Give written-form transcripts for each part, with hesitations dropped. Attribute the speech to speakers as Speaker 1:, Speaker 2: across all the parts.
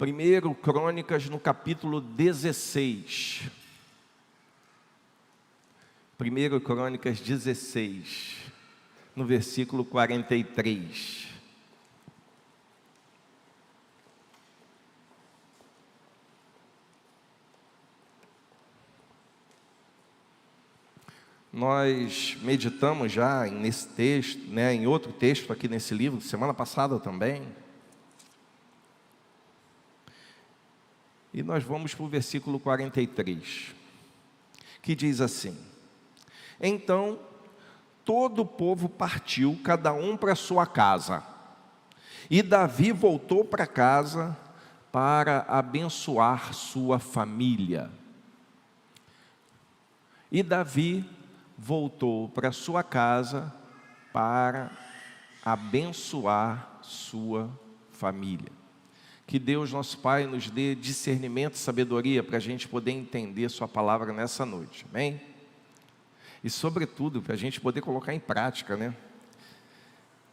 Speaker 1: 1 Crônicas, no capítulo 16. 1 Crônicas 16, no versículo 43. Nós meditamos já nesse texto, em outro texto aqui nesse livro, semana passada também. E nós vamos para o versículo 43, que diz assim: Então todo o povo partiu, cada um para sua casa, e Davi voltou para casa para abençoar sua família. E Davi voltou para sua casa para abençoar sua família. Que Deus, nosso Pai, nos dê discernimento e sabedoria para a gente poder entender sua palavra nessa noite, amém? E sobretudo, para a gente poder colocar em prática,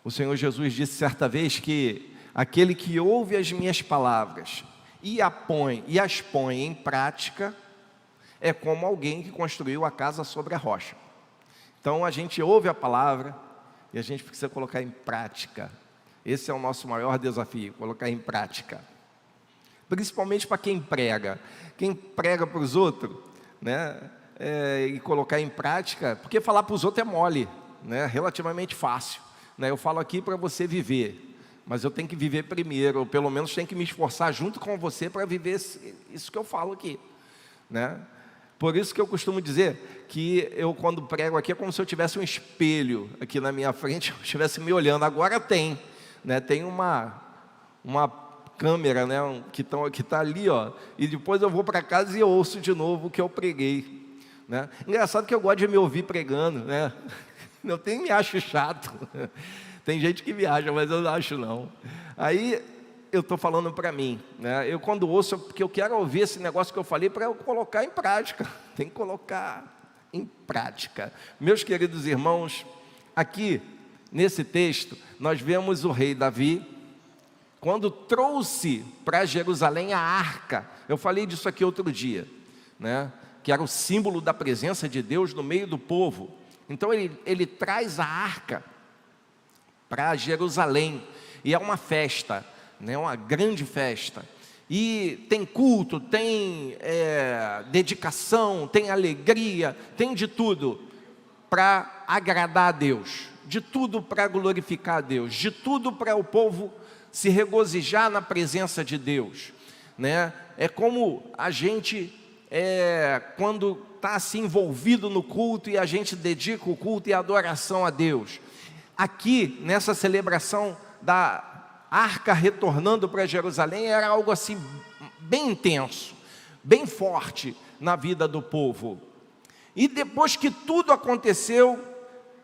Speaker 1: O Senhor Jesus disse certa vez que aquele que ouve as minhas palavras e as põe em prática, é como alguém que construiu a casa sobre a rocha. Então a gente ouve a palavra e a gente precisa colocar em prática. Esse é o nosso maior desafio, colocar em prática. Principalmente para quem prega. Quem prega para os outros, e colocar em prática, porque falar para os outros é mole, relativamente fácil. Eu falo aqui para você viver, mas eu tenho que viver primeiro, ou pelo menos tenho que me esforçar junto com você para viver isso que eu falo aqui. Por isso que eu costumo dizer que eu, quando prego aqui, é como se eu tivesse um espelho aqui na minha frente, eu estivesse me olhando. Agora tem uma câmera, que está ali, e depois eu vou para casa e ouço de novo o que eu preguei. Engraçado que eu gosto de me ouvir pregando, Eu me acho chato. Tem gente que me acha, mas eu não acho não. Aí eu estou falando para mim, Eu quando ouço, porque eu quero ouvir esse negócio que eu falei para eu colocar em prática. Tem que colocar em prática. Meus queridos irmãos, aqui nesse texto nós vemos o rei Davi, quando trouxe para Jerusalém a arca. Eu falei disso aqui outro dia, que era o símbolo da presença de Deus no meio do povo. Então ele traz a arca para Jerusalém, e é uma festa, uma grande festa, e tem culto, tem dedicação, tem alegria, tem de tudo para agradar a Deus, de tudo para glorificar a Deus, de tudo para o povo se regozijar na presença de Deus. É como a gente, quando está assim envolvido no culto, e a gente dedica o culto e a adoração a Deus. Aqui, nessa celebração da arca retornando para Jerusalém, era algo assim bem intenso, bem forte na vida do povo. E depois que tudo aconteceu,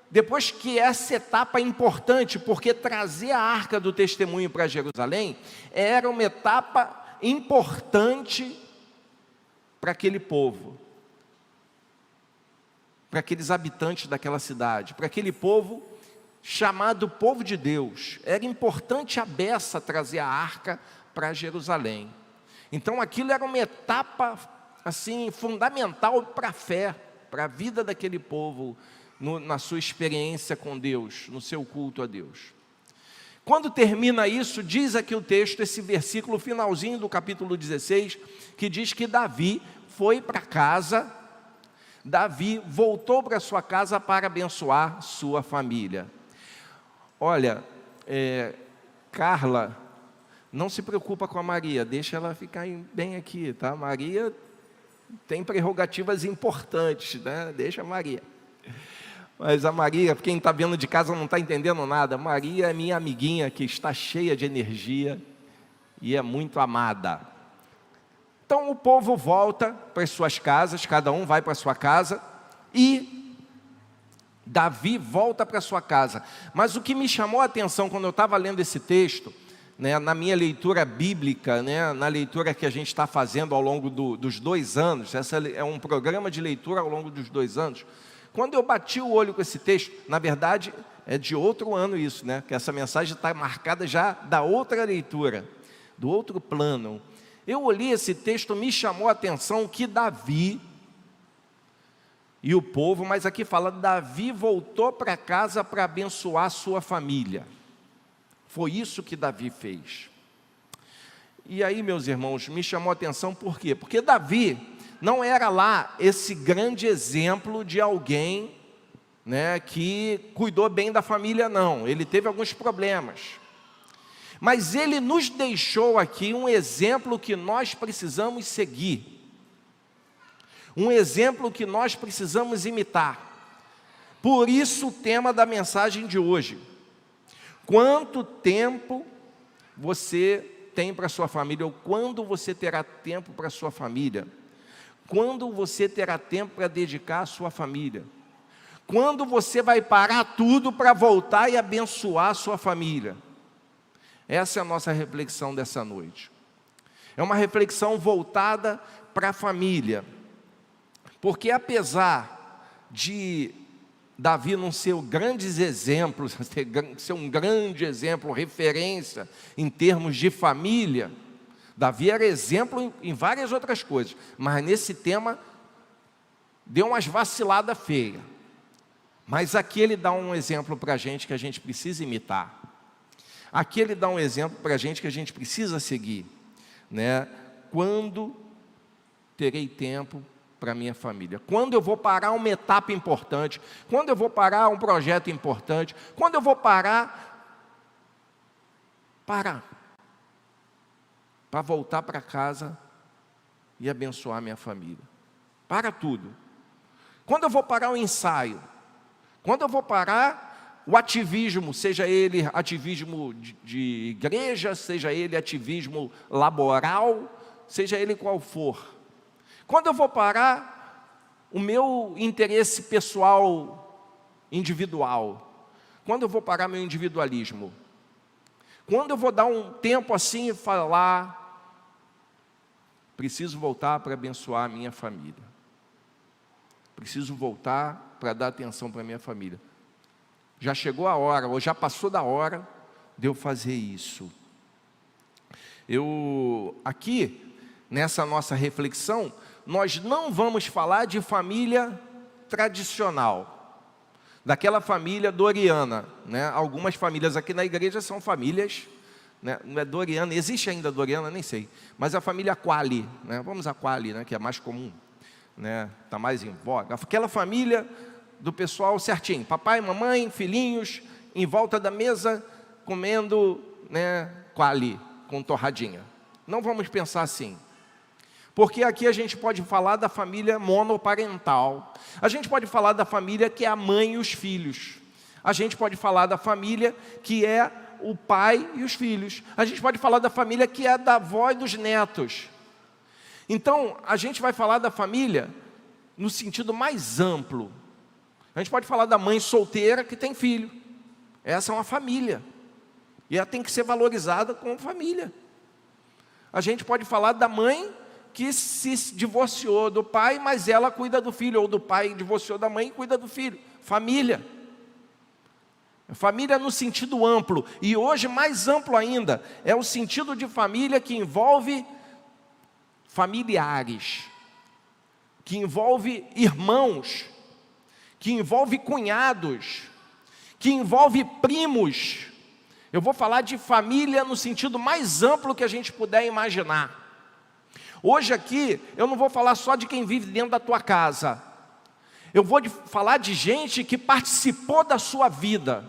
Speaker 1: depois que essa etapa é importante, porque trazer a arca do testemunho para Jerusalém era uma etapa importante para aquele povo, para aqueles habitantes daquela cidade, para aquele povo chamado povo de Deus. Era importante a beça trazer a arca para Jerusalém. Então aquilo era uma etapa assim fundamental para a fé, para a vida daquele povo, na sua experiência com Deus, no seu culto a Deus. Quando termina isso, diz aqui o texto, esse versículo finalzinho do capítulo 16, que diz que Davi foi para casa, Davi voltou para sua casa para abençoar sua família. Olha, Carla, não se preocupa com a Maria, deixa ela ficar bem aqui, tá? Maria tem prerrogativas importantes, Deixa a Maria. Mas a Maria, quem está vendo de casa não está entendendo nada. Maria é minha amiguinha que está cheia de energia e é muito amada. Então o povo volta para as suas casas, cada um vai para a sua casa, e Davi volta para sua casa. Mas o que me chamou a atenção quando eu estava lendo esse texto, na minha leitura bíblica, na leitura que a gente está fazendo ao longo dos 2 anos, essa é um programa de leitura ao longo dos 2 anos, quando eu bati o olho com esse texto, na verdade é de outro ano isso, que essa mensagem está marcada já da outra leitura, do outro plano. Eu olhei esse texto, me chamou a atenção que Davi e o povo, mas aqui fala, Davi voltou para casa para abençoar sua família. Foi isso que Davi fez. E aí, meus irmãos, me chamou a atenção por quê? Porque Davi não era lá esse grande exemplo de alguém, né, que cuidou bem da família, não. Ele teve alguns problemas. Mas ele nos deixou aqui um exemplo que nós precisamos seguir. Um exemplo que nós precisamos imitar. Por isso o tema da mensagem de hoje. Quanto tempo você tem para a sua família? Ou quando você terá tempo para a sua família? Quando você terá tempo para dedicar à sua família? Quando você vai parar tudo para voltar e abençoar a sua família? Essa é a nossa reflexão dessa noite. É uma reflexão voltada para a família. Porque apesar de Davi não ser grandes exemplos, ser um grande exemplo, referência em termos de família, Davi era exemplo em várias outras coisas, mas nesse tema deu umas vaciladas feias. Mas aqui ele dá um exemplo para a gente que a gente precisa imitar. Aqui ele dá um exemplo para a gente que a gente precisa seguir, né? Quando terei tempo para minha família? Quando eu vou parar uma etapa importante? Quando eu vou parar um projeto importante? Quando eu vou parar para voltar para casa e abençoar minha família? Para tudo. Quando eu vou parar o ensaio? Quando eu vou parar o ativismo, seja ele ativismo de igreja, seja ele ativismo laboral, seja ele qual for. Quando eu vou parar o meu interesse pessoal, individual? Quando eu vou parar meu individualismo? Quando eu vou dar um tempo assim e falar, preciso voltar para abençoar a minha família. Preciso voltar para dar atenção para a minha família. Já chegou a hora, ou já passou da hora de eu fazer isso. Aqui, nessa nossa reflexão, nós não vamos falar de família tradicional, daquela família doriana, né? Algumas famílias aqui na igreja são famílias, né? Não é doriana, existe ainda doriana, nem sei, mas a família Quali, né? Vamos a Quali, né? Que é mais comum, né? Está mais em voga. Aquela família do pessoal certinho, papai, mamãe, filhinhos, em volta da mesa, comendo, né, Quali, com torradinha. Não vamos pensar assim. Porque aqui a gente pode falar da família monoparental. A gente pode falar da família que é a mãe e os filhos. A gente pode falar da família que é o pai e os filhos. A gente pode falar da família que é da avó e dos netos. Então, a gente vai falar da família no sentido mais amplo. A gente pode falar da mãe solteira que tem filho. Essa é uma família. E ela tem que ser valorizada como família. A gente pode falar da mãe que se divorciou do pai, mas ela cuida do filho, ou do pai que divorciou da mãe e cuida do filho. Família. Família no sentido amplo. E hoje, mais amplo ainda, é o sentido de família que envolve familiares, que envolve irmãos, que envolve cunhados, que envolve primos. Eu vou falar de família no sentido mais amplo que a gente puder imaginar. Hoje aqui, eu não vou falar só de quem vive dentro da tua casa. Eu vou falar de gente que participou da sua vida,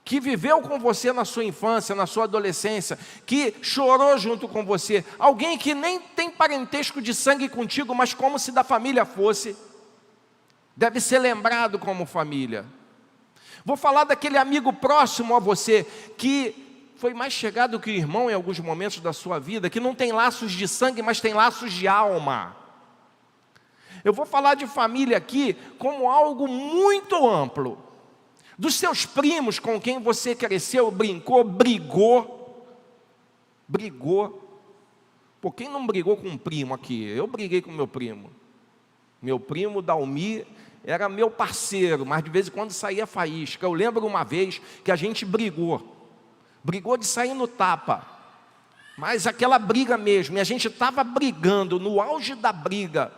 Speaker 1: que viveu com você na sua infância, na sua adolescência, que chorou junto com você. Alguém que nem tem parentesco de sangue contigo, mas como se da família fosse. Deve ser lembrado como família. Vou falar daquele amigo próximo a você, que foi mais chegado que o irmão em alguns momentos da sua vida, que não tem laços de sangue, mas tem laços de alma. Eu vou falar de família aqui como algo muito amplo. Dos seus primos com quem você cresceu, brincou, brigou. Pô, quem não brigou com um primo aqui? Eu briguei com meu primo. Meu primo Dalmi era meu parceiro, mas de vez em quando saía faísca. Eu lembro uma vez que a gente brigou de sair no tapa. Mas aquela briga mesmo, e a gente estava brigando, no auge da briga.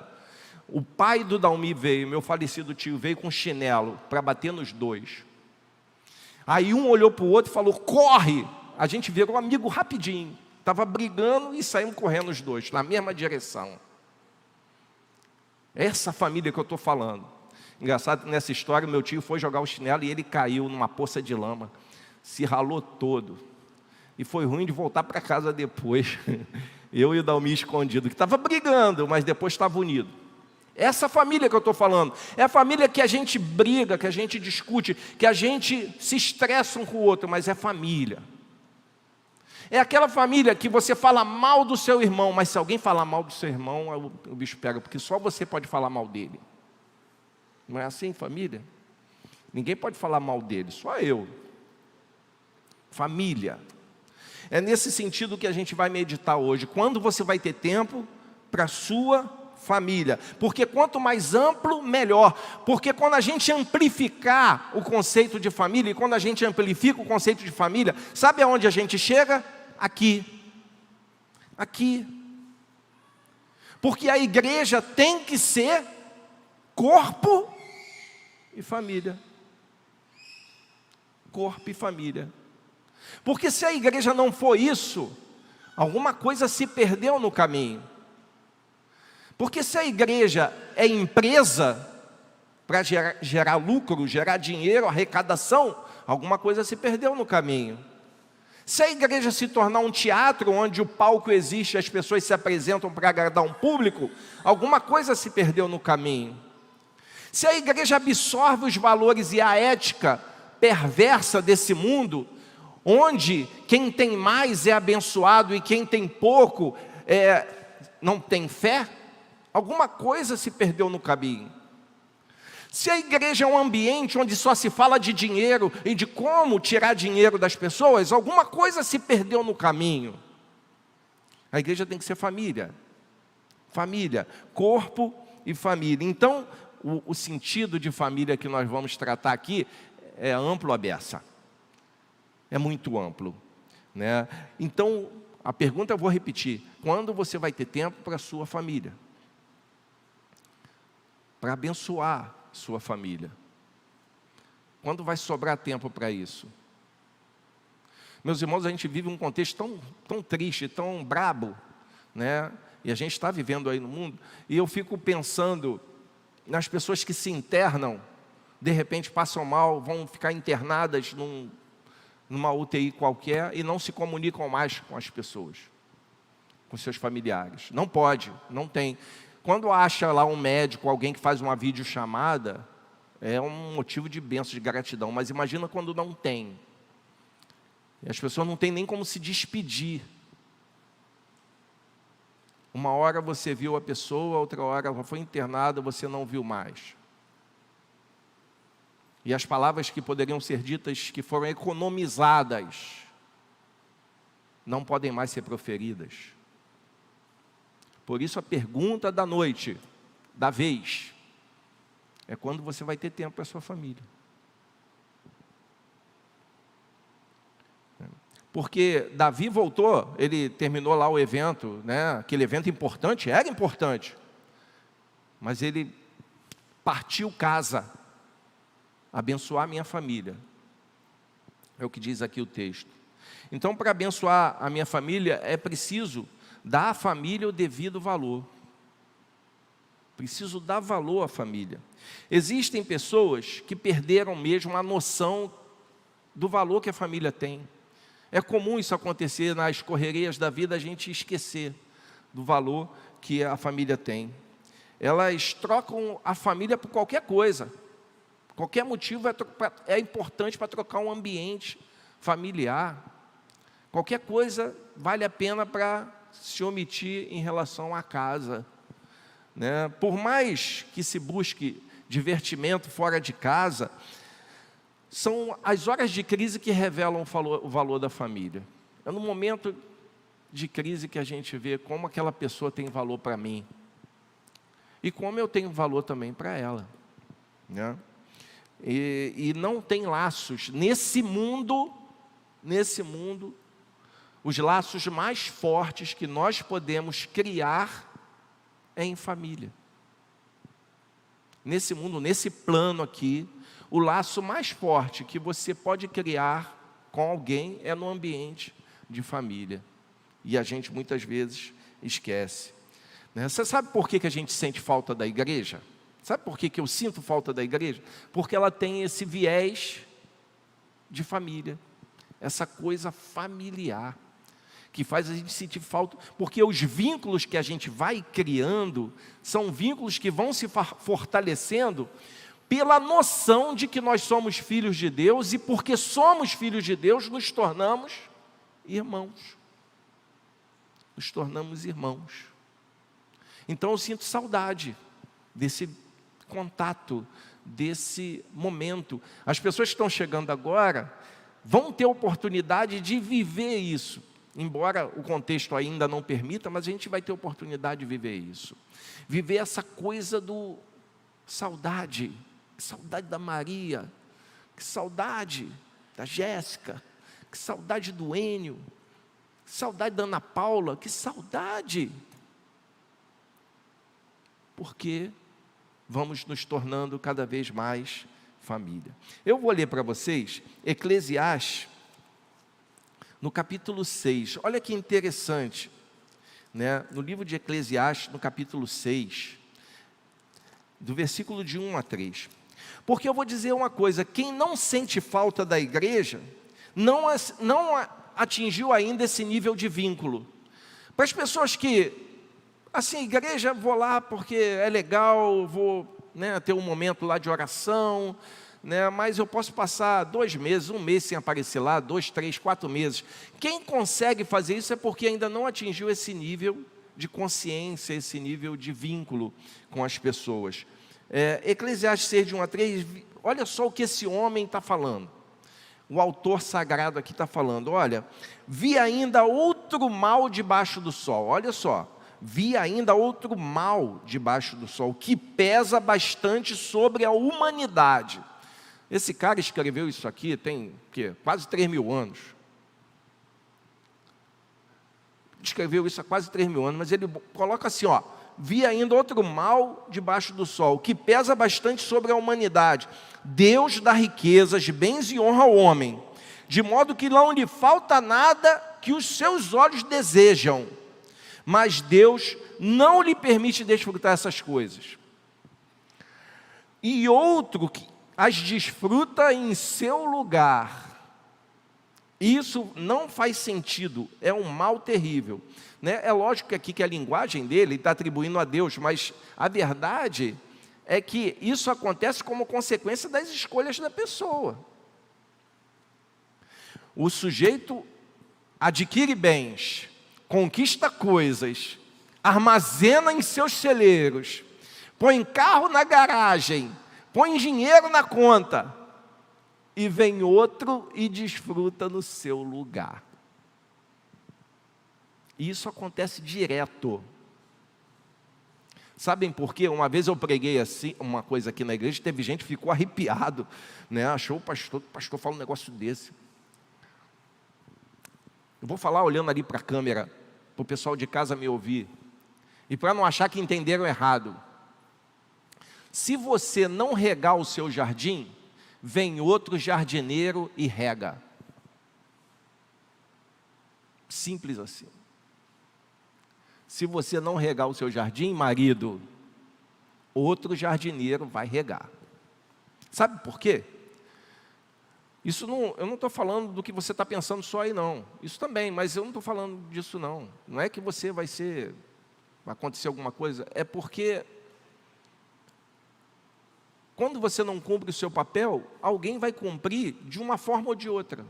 Speaker 1: O pai do Dalmi veio, meu falecido tio, veio com chinelo para bater nos dois. Aí um olhou para o outro e falou, corre! A gente virou amigo rapidinho. Estava brigando e saímos correndo os dois, na mesma direção. Essa família que eu estou falando. Engraçado que nessa história, meu tio foi jogar o chinelo e ele caiu numa poça de lama. Se ralou todo. E foi ruim de voltar para casa depois. Eu e o Dalmi escondido, que estava brigando, mas depois estava unido. Essa família que eu estou falando, é a família que a gente briga, que a gente discute, que a gente se estressa um com o outro, mas é família. É aquela família que você fala mal do seu irmão, mas se alguém falar mal do seu irmão, o bicho pega, porque só você pode falar mal dele. Não é assim, família? Ninguém pode falar mal dele, só eu. Família. É nesse sentido que a gente vai meditar hoje. Quando você vai ter tempo para a sua família? Porque quanto mais amplo, melhor. Porque quando a gente amplificar o conceito de família, e quando a gente amplifica o conceito de família, sabe aonde a gente chega? Aqui. Aqui. Porque a igreja tem que ser corpo e família. Corpo e família. Porque se a igreja não for isso, alguma coisa se perdeu no caminho. Porque se a igreja é empresa para gerar lucro, gerar dinheiro, arrecadação, alguma coisa se perdeu no caminho. Se a igreja se tornar um teatro onde o palco existe e as pessoas se apresentam para agradar um público, alguma coisa se perdeu no caminho. Se a igreja absorve os valores e a ética perversa desse mundo, onde quem tem mais é abençoado e quem tem pouco não tem fé, alguma coisa se perdeu no caminho. Se a igreja é um ambiente onde só se fala de dinheiro e de como tirar dinheiro das pessoas, alguma coisa se perdeu no caminho. A igreja tem que ser família. Família, corpo e família. Então, o sentido de família que nós vamos tratar aqui é amplo à beça. É muito amplo, né? Então, a pergunta eu vou repetir. Quando você vai ter tempo para a sua família? Para abençoar sua família? Quando vai sobrar tempo para isso? Meus irmãos, a gente vive um contexto tão triste, tão brabo, né? E a gente está vivendo aí no mundo, e eu fico pensando nas pessoas que se internam, de repente passam mal, vão ficar internadas numa UTI qualquer e não se comunicam mais com as pessoas, com seus familiares. Não pode, não tem. Quando acha lá um médico, alguém que faz uma videochamada, é um motivo de bênção, de gratidão. Mas imagina quando não tem. E as pessoas não têm nem como se despedir. Uma hora você viu a pessoa, outra hora ela foi internada, você não viu mais. E as palavras que poderiam ser ditas, que foram economizadas, não podem mais ser proferidas. Por isso a pergunta da noite, da vez, é quando você vai ter tempo para a sua família. Porque Davi voltou, ele terminou lá o evento, né? Aquele evento importante, era importante, mas ele partiu casa, abençoar a minha família. É o que diz aqui o texto. Então, para abençoar a minha família, é preciso dar à família o devido valor. Preciso dar valor à família. Existem pessoas que perderam mesmo a noção do valor que a família tem. É comum isso acontecer nas correrias da vida, a gente esquecer do valor que a família tem. Elas trocam a família por qualquer coisa. Qualquer motivo é importante para trocar um ambiente familiar. Qualquer coisa vale a pena para se omitir em relação à casa, né? Por mais que se busque divertimento fora de casa, são as horas de crise que revelam o valor da família. É no momento de crise que a gente vê como aquela pessoa tem valor para mim e como eu tenho valor também para ela, né? E não tem laços nesse mundo Os laços mais fortes que nós podemos criar é em família. Nesse mundo, nesse plano aqui, o laço mais forte que você pode criar com alguém é no ambiente de família. E a gente muitas vezes esquece. Você sabe por que a gente sente falta da igreja? Sabe por que eu sinto falta da igreja? Porque ela tem esse viés de família, essa coisa familiar, que faz a gente sentir falta, porque os vínculos que a gente vai criando, são vínculos que vão se fortalecendo, pela noção de que nós somos filhos de Deus, e porque somos filhos de Deus, nos tornamos irmãos. Nos tornamos irmãos. Então eu sinto saudade desse contato, desse momento. As pessoas que estão chegando agora vão ter oportunidade de viver isso, embora o contexto ainda não permita, mas a gente vai ter oportunidade de viver isso. Viver essa coisa do saudade, que saudade da Maria, que saudade da Jéssica, que saudade do Enio, que saudade da Ana Paula, que saudade. Porque vamos nos tornando cada vez mais família. Eu vou ler para vocês Eclesiastes, no capítulo 6. Olha que interessante, né? No livro de Eclesiastes, no capítulo 6, do versículo de 1 a 3. Porque eu vou dizer uma coisa: quem não sente falta da igreja, não atingiu ainda esse nível de vínculo. Para as pessoas que, assim, igreja, vou lá porque é legal, vou, né, ter um momento lá de oração, né, mas eu posso passar 2 meses, 1 mês sem aparecer lá, 2, 3, 4 meses. Quem consegue fazer isso é porque ainda não atingiu esse nível de consciência, esse nível de vínculo com as pessoas. Eclesiastes 6, de 1 a 3, olha só o que esse homem está falando. O autor sagrado aqui está falando: olha, vi ainda outro mal debaixo do sol. Olha só, vi ainda outro mal debaixo do sol, que pesa bastante sobre a humanidade. Esse cara escreveu isso aqui tem quase 3.000 anos. Escreveu isso há quase 3.000 anos, mas ele coloca assim, ó: vi ainda outro mal debaixo do sol, que pesa bastante sobre a humanidade. Deus dá riquezas, bens e honra ao homem, de modo que não lhe falta nada que os seus olhos desejam. Mas Deus não lhe permite desfrutar essas coisas. E outro que as desfruta em seu lugar. Isso não faz sentido, é um mal terrível, né? É lógico que aqui que a linguagem dele está atribuindo a Deus, mas a verdade é que isso acontece como consequência das escolhas da pessoa. O sujeito adquire bens, conquista coisas, armazena em seus celeiros, põe carro na garagem, põe dinheiro na conta, e vem outro e desfruta no seu lugar. Isso acontece direto. Sabem por quê? Uma vez eu preguei assim, uma coisa aqui na igreja, teve gente que ficou arrepiado, né? Achou o pastor fala um negócio desse. Eu vou falar olhando ali para a câmera, para o pessoal de casa me ouvir, e para não achar que entenderam errado. Se você não regar o seu jardim, vem outro jardineiro e rega. Simples assim. Se você não regar o seu jardim, marido, outro jardineiro vai regar. Sabe por quê? Isso não, eu não estou falando do que você está pensando só aí, não. Isso também, mas eu não estou falando disso, não. Não é que você vai acontecer alguma coisa, é porque quando você não cumpre o seu papel, alguém vai cumprir de uma forma ou de outra.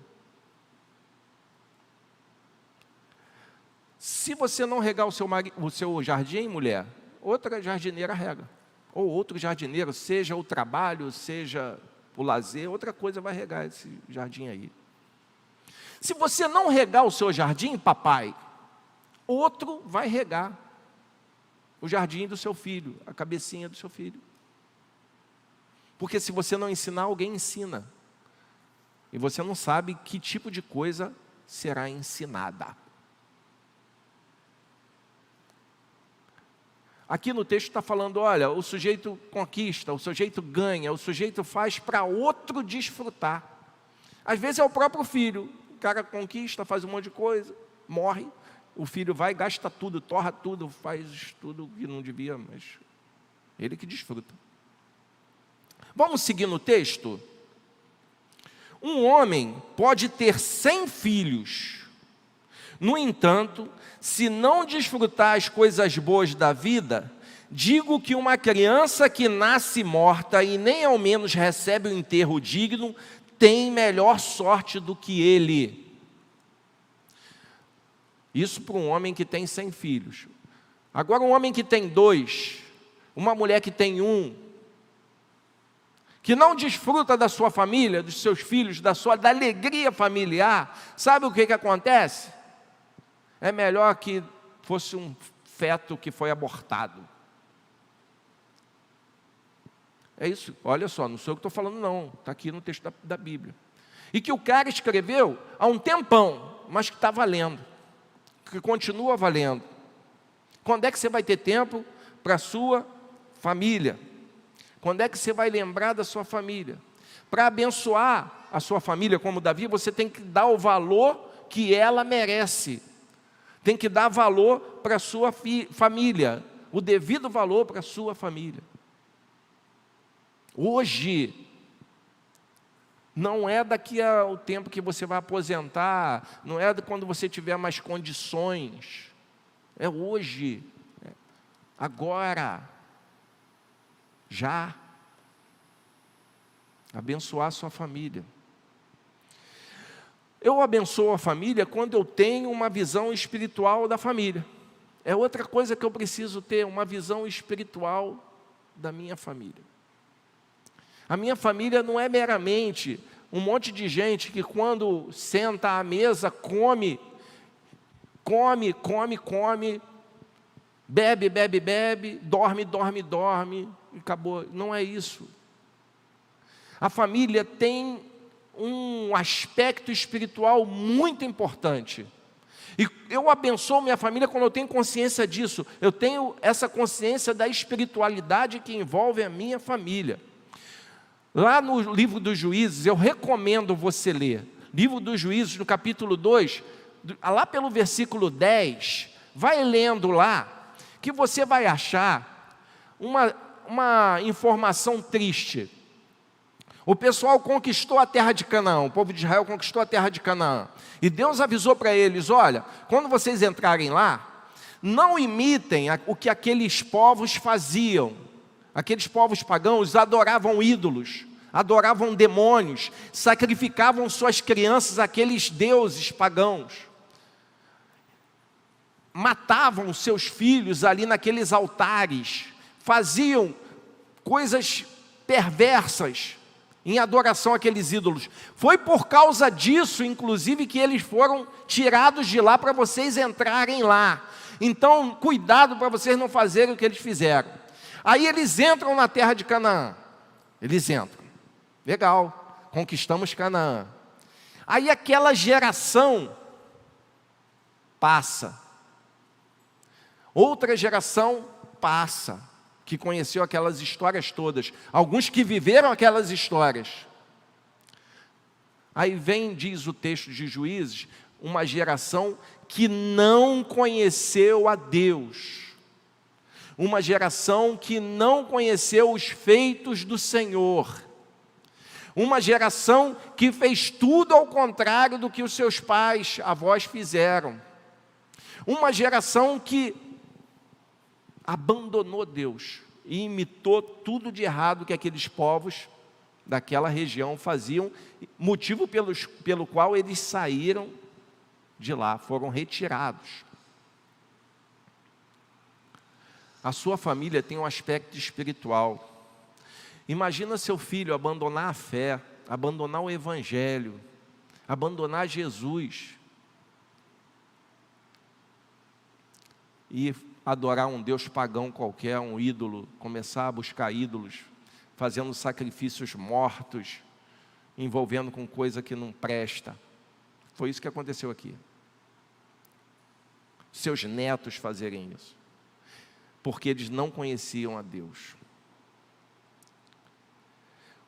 Speaker 1: Se você não regar o seu jardim, mulher, outra jardineira rega. Ou outro jardineiro, seja o trabalho, seja o lazer, outra coisa vai regar esse jardim aí. Se você não regar o seu jardim, papai, outro vai regar o jardim do seu filho, a cabecinha do seu filho. Porque se você não ensinar, alguém ensina. E você não sabe que tipo de coisa será ensinada. Aqui no texto está falando, olha, o sujeito conquista, o sujeito ganha, o sujeito faz para outro desfrutar. Às vezes é o próprio filho, o cara conquista, faz um monte de coisa, morre, o filho vai, gasta tudo, torra tudo, faz tudo que não devia, mas ele que desfruta. Vamos seguir no texto? Um homem pode ter 100 filhos, no entanto, se não desfrutar as coisas boas da vida, digo que uma criança que nasce morta e nem ao menos recebe um enterro digno, tem melhor sorte do que ele. Isso para um homem que tem 100 filhos. Agora um homem que tem 2, uma mulher que tem 1, que não desfruta da sua família, dos seus filhos, da alegria familiar, sabe o que acontece? É melhor que fosse um feto que foi abortado. É isso, olha só, não sou eu que estou falando não, está aqui no texto da Bíblia. E que o cara escreveu há um tempão, mas que está valendo, que continua valendo. Quando é que você vai ter tempo para a sua família? Quando é que você vai lembrar da sua família? Para abençoar a sua família como Davi, você tem que dar o valor que ela merece. Tem que dar valor para a sua família, o devido valor para a sua família. Hoje, não é daqui ao tempo que você vai aposentar, não é quando você tiver mais condições, é hoje, agora, já. Abençoar a sua família. Eu abençoo a família quando eu tenho uma visão espiritual da família. É outra coisa que eu preciso ter, uma visão espiritual da minha família. A minha família não é meramente um monte de gente que quando senta à mesa come, bebe, dorme, e acabou. Não é isso. A família tem um aspecto espiritual muito importante. E eu abençoo minha família quando eu tenho consciência disso. Eu tenho essa consciência da espiritualidade que envolve a minha família. Lá no livro dos Juízes, eu recomendo você ler. Livro dos Juízes, no capítulo 2, lá pelo versículo 10, vai lendo lá, que você vai achar uma informação triste. O pessoal conquistou a terra de Canaã, o povo de Israel conquistou a terra de Canaã. E Deus avisou para eles, olha, quando vocês entrarem lá, não imitem o que aqueles povos faziam. Aqueles povos pagãos adoravam ídolos, adoravam demônios, sacrificavam suas crianças àqueles deuses pagãos. Matavam seus filhos ali naqueles altares, faziam coisas perversas em adoração àqueles ídolos. Foi por causa disso, inclusive, que eles foram tirados de lá para vocês entrarem lá. Então, cuidado para vocês não fazerem o que eles fizeram. Aí eles entram na terra de Canaã. Eles entram. Legal, conquistamos Canaã. Aí aquela geração passa. Outra geração passa, que conheceu aquelas histórias todas. Alguns que viveram aquelas histórias. Aí vem, diz o texto de Juízes, uma geração que não conheceu a Deus. Uma geração que não conheceu os feitos do Senhor. Uma geração que fez tudo ao contrário do que os seus pais, avós fizeram. Uma geração que abandonou Deus e imitou tudo de errado que aqueles povos daquela região faziam, motivo pelo qual eles saíram de lá, foram retirados. A sua família tem um aspecto espiritual. Imagina seu filho abandonar a fé, abandonar o Evangelho, abandonar Jesus e adorar um Deus pagão qualquer, um ídolo, começar a buscar ídolos, fazendo sacrifícios mortos, envolvendo com coisa que não presta. Foi isso que aconteceu aqui. Seus netos fazerem isso. porque eles não conheciam a Deus.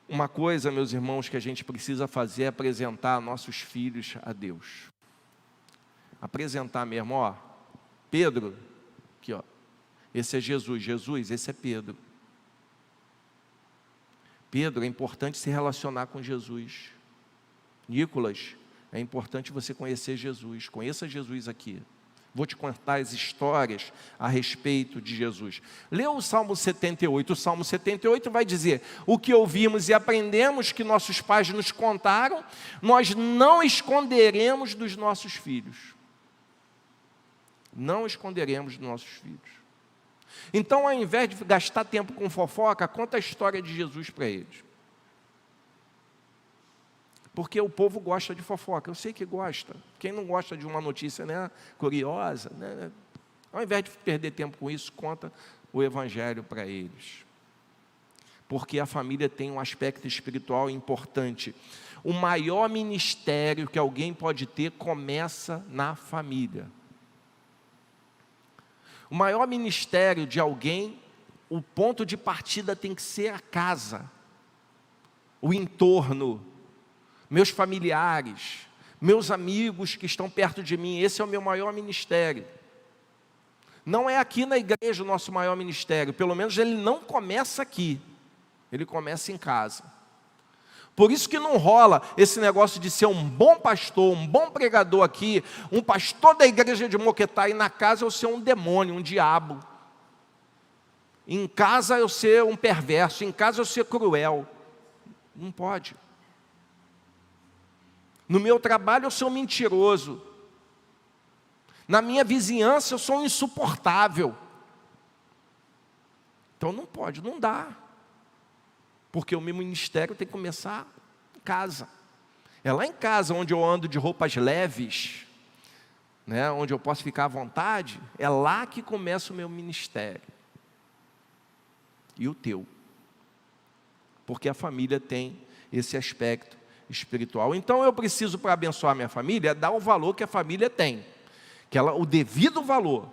Speaker 1: Uma coisa, meus irmãos, que a gente precisa fazer é apresentar nossos filhos a Deus. Apresentar mesmo, ó, Pedro, aqui ó, esse é Jesus, Jesus, esse é Pedro. Pedro, é importante se relacionar com Jesus. Nicolas, é importante você conhecer Jesus, conheça Jesus aqui. Vou te contar as histórias a respeito de Jesus. Lê o Salmo 78. O Salmo 78 vai dizer: o que ouvimos e aprendemos que nossos pais nos contaram, nós não esconderemos dos nossos filhos. Não esconderemos dos nossos filhos. Então, ao invés de gastar tempo com fofoca, conta a história de Jesus para eles. Porque o povo gosta de fofoca, eu sei que gosta. Quem não gosta de uma notícia, né, curiosa, né? Ao invés de perder tempo com isso, conta o Evangelho para eles. Porque a família tem um aspecto espiritual importante. O maior ministério que alguém pode ter começa na família. O maior ministério de alguém, o ponto de partida tem que ser a casa, o entorno, meus familiares, meus amigos que estão perto de mim. Esse é o meu maior ministério. Não é aqui na igreja o nosso maior ministério, pelo menos ele não começa aqui, ele começa em casa. Por isso que não rola esse negócio de ser um bom pastor, um bom pregador aqui, um pastor da igreja de Moquetá, e na casa eu ser um demônio, um diabo. Em casa eu ser um perverso, em casa eu ser cruel. Não pode. No meu trabalho eu sou um mentiroso. Na minha vizinhança eu sou um insuportável. Então não pode, não dá. Porque o meu ministério tem que começar em casa. É lá em casa onde eu ando de roupas leves, né, onde eu posso ficar à vontade, é lá que começa o meu ministério. E o teu. Porque a família tem esse aspecto espiritual. Então eu preciso, para abençoar minha família, dar o valor que a família tem, o devido valor.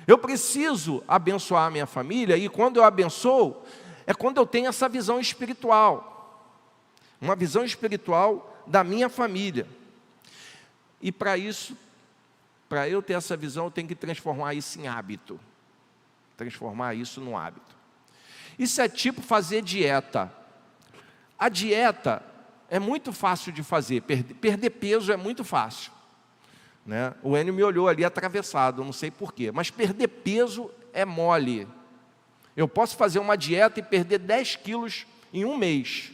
Speaker 1: Eu preciso abençoar a minha família, e quando eu abençoo, é quando eu tenho essa visão espiritual, uma visão espiritual da minha família. E para isso, para eu ter essa visão, eu tenho que transformar isso em hábito, transformar isso num hábito. Isso é tipo fazer dieta. A dieta é muito fácil de fazer, perder peso é muito fácil, né? O Enio me olhou ali atravessado, não sei porquê, mas perder peso é mole. Eu posso fazer uma dieta e perder 10 quilos em um mês.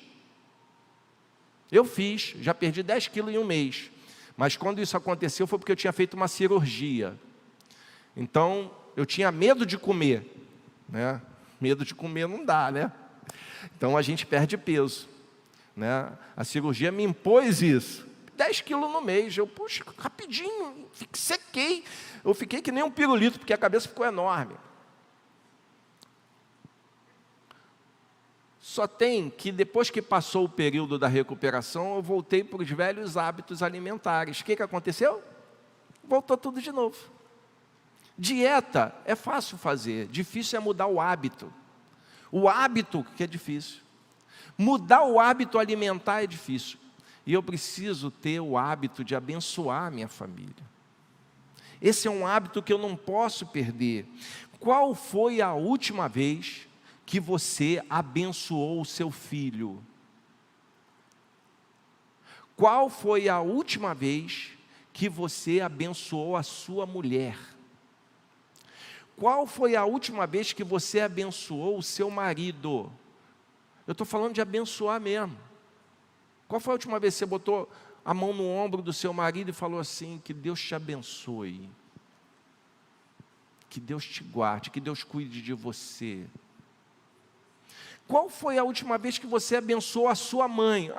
Speaker 1: Eu fiz, já perdi 10 quilos em um mês, mas quando isso aconteceu foi porque eu tinha feito uma cirurgia. Então, eu tinha medo de comer, né? Medo de comer não dá, né? Então, a gente perde peso, né? A cirurgia me impôs isso. 10 quilos no mês. Eu, puxa, rapidinho, sequei. Eu fiquei que nem um pirulito, porque a cabeça ficou enorme. Só tem que depois que passou o período da recuperação, eu voltei para os velhos hábitos alimentares. O que aconteceu? Voltou tudo de novo. Dieta é fácil fazer, difícil é mudar o hábito. O hábito que é difícil. Mudar o hábito alimentar é difícil. E eu preciso ter o hábito de abençoar a minha família. Esse é um hábito que eu não posso perder. Qual foi a última vez que você abençoou o seu filho? Qual foi a última vez que você abençoou a sua mulher? Qual foi a última vez que você abençoou o seu marido? Eu estou falando de abençoar mesmo. Qual foi a última vez que você botou a mão no ombro do seu marido e falou assim: que Deus te abençoe, que Deus te guarde, que Deus cuide de você? Qual foi a última vez que você abençoou a sua mãe?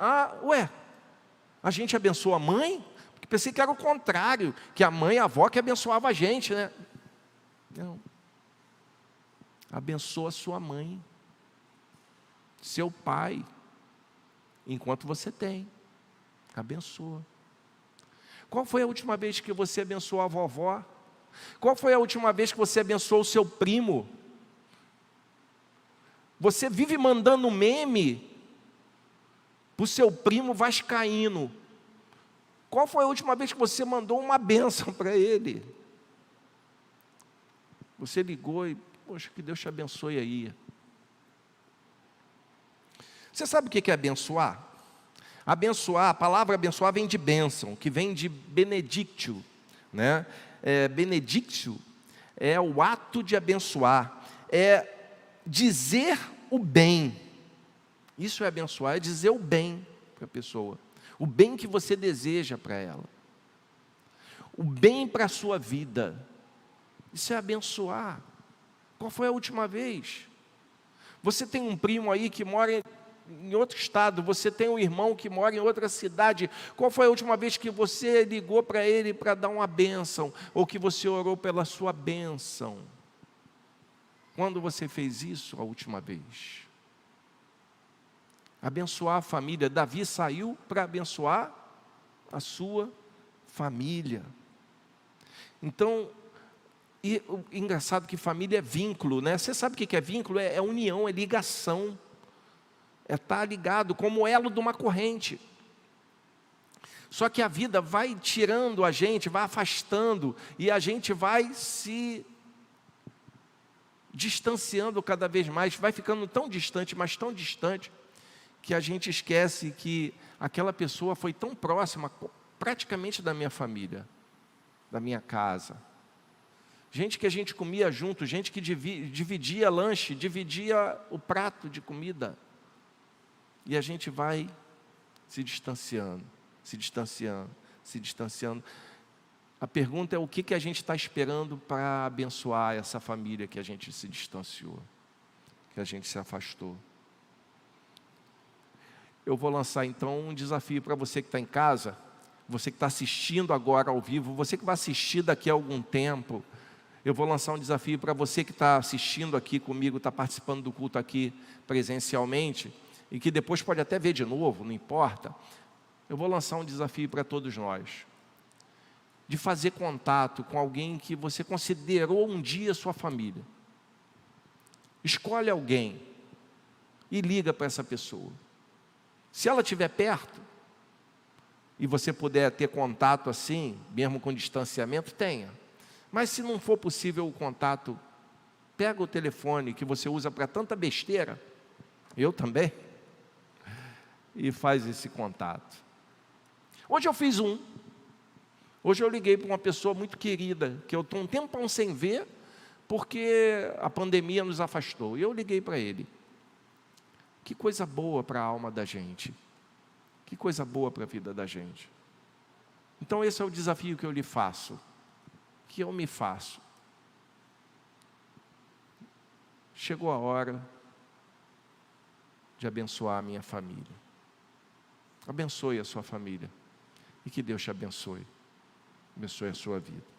Speaker 1: A gente abençoa a mãe? Porque pensei que era o contrário, que a mãe e a avó que abençoava a gente, né? Não. Abençoa a sua mãe, seu pai, enquanto você tem. Abençoa. Qual foi a última vez que você abençoou a vovó? Qual foi a última vez que você abençoou o seu primo? Você vive mandando meme para o seu primo vascaíno. Qual foi a última vez que você mandou uma bênção para ele? Você ligou e, poxa, que Deus te abençoe aí. Você sabe o que é abençoar? Abençoar, a palavra abençoar vem de bênção, que vem de benedictio, né? Benedictio é o ato de abençoar, é dizer o bem. Isso é abençoar, é dizer o bem para a pessoa, o bem que você deseja para ela, o bem para a sua vida. Isso é abençoar. Qual foi a última vez? Você tem um primo aí que mora em outro estado, você tem um irmão que mora em outra cidade. Qual foi a última vez que você ligou para ele para dar uma bênção, ou que você orou pela sua bênção? Quando você fez isso a última vez? Abençoar a família. Davi saiu para abençoar a sua família. Então, e engraçado que família é vínculo, né? Você sabe o que é vínculo? É união, é ligação. É estar ligado como elo de uma corrente. Só que a vida vai tirando a gente, vai afastando, e a gente vai se distanciando cada vez mais, vai ficando tão distante, mas tão distante, que a gente esquece que aquela pessoa foi tão próxima, praticamente da minha família, da minha casa. Gente que a gente comia junto, gente que dividia lanche, dividia o prato de comida. E a gente vai se distanciando, se distanciando, se distanciando. A pergunta é o que a gente está esperando para abençoar essa família que a gente se distanciou, que a gente se afastou. Eu vou lançar então um desafio para você que está em casa, você que está assistindo agora ao vivo, você que vai assistir daqui a algum tempo. Eu vou lançar um desafio para você que está assistindo aqui comigo, está participando do culto aqui presencialmente, e que depois pode até ver de novo, não importa. Eu vou lançar um desafio para todos nós, de fazer contato com alguém que você considerou um dia sua família. Escolhe alguém e liga para essa pessoa. Se ela estiver perto, e você puder ter contato assim, mesmo com distanciamento, tenha. Mas se não for possível o contato, pega o telefone que você usa para tanta besteira, eu também, e faz esse contato. Hoje eu fiz um. Hoje eu liguei para uma pessoa muito querida, que eu estou um tempão sem ver, porque a pandemia nos afastou. E eu liguei para ele. Que coisa boa para a alma da gente. Que coisa boa para a vida da gente. Então esse é o desafio que eu lhe faço. Que eu me faço. Chegou a hora de abençoar a minha família. Abençoe a sua família. E que Deus te abençoe. Abençoe a sua vida.